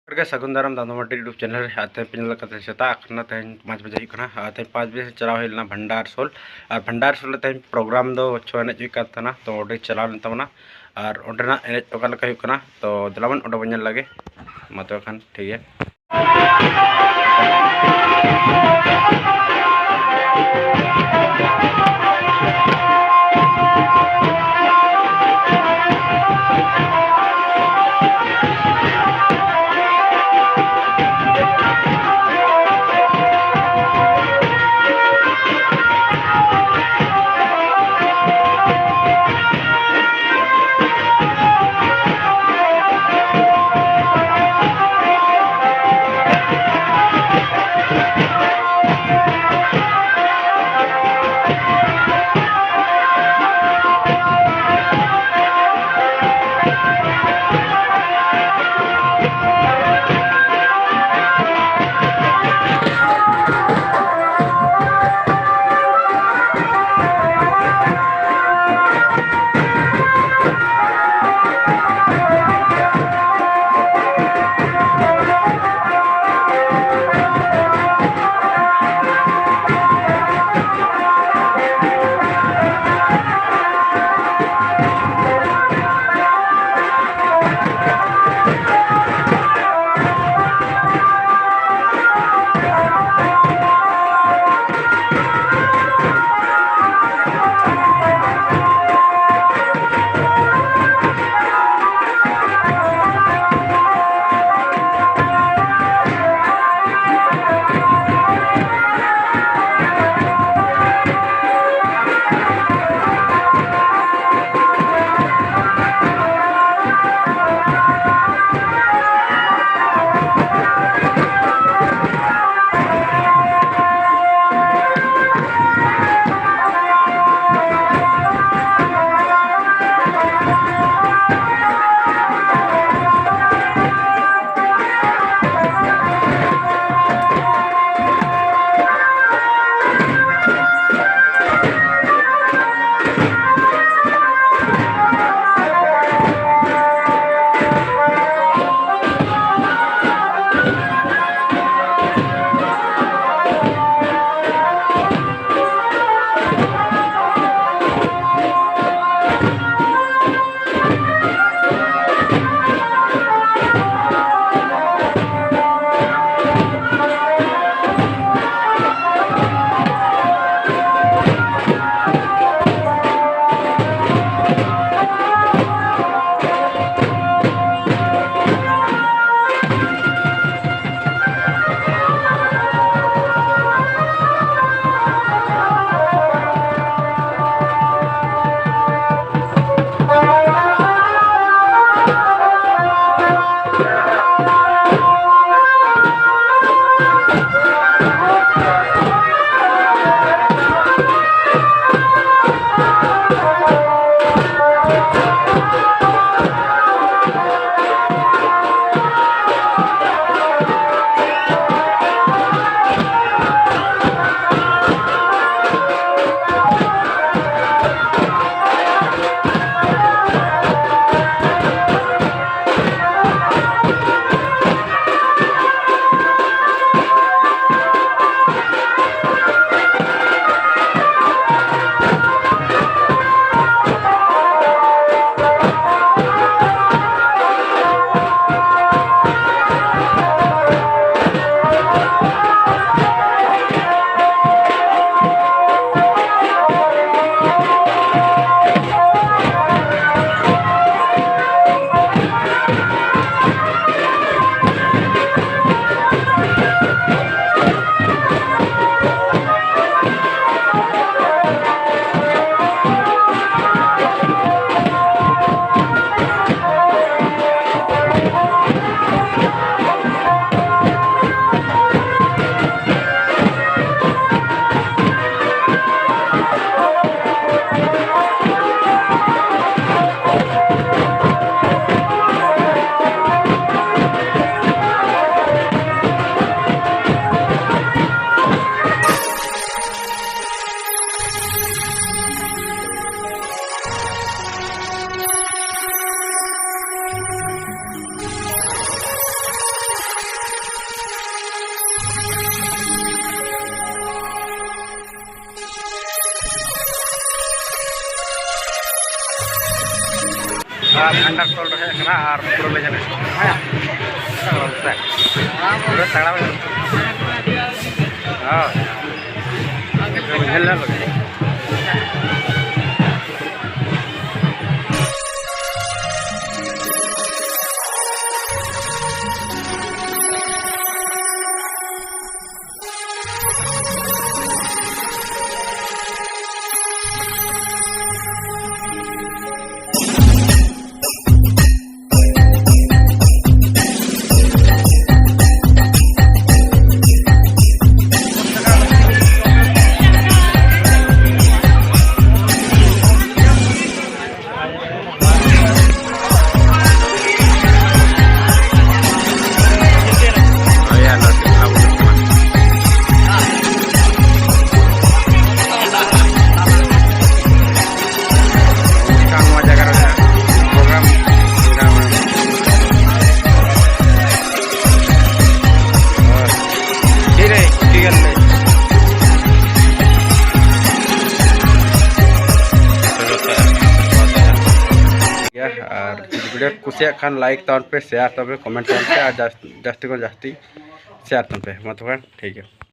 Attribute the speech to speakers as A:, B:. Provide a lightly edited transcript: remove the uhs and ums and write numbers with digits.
A: के सगुन दाराम दादामाटी YouTube channel आते पिनल सेता तेज 5 बजे तेज 5 बजे चला होना भंडार सोल और भंडार सोल तेज प्रोग्राम दो छो एने तो ओडे चला तबना और ओडेना एने ओका तो दलाबन ओडे बन लगे मा तो खान ठीक है। भंडार सोल रहे कना और पूरा ले जाने हां पूरा तगड़ा हां हेल्ला लगे और वीडियो कुसिया खान लाइक तौर पे शेयर तब पे कमेंट तौर पे और जास्ती को जास्ती शेयर तब पे मतलब ठीक है।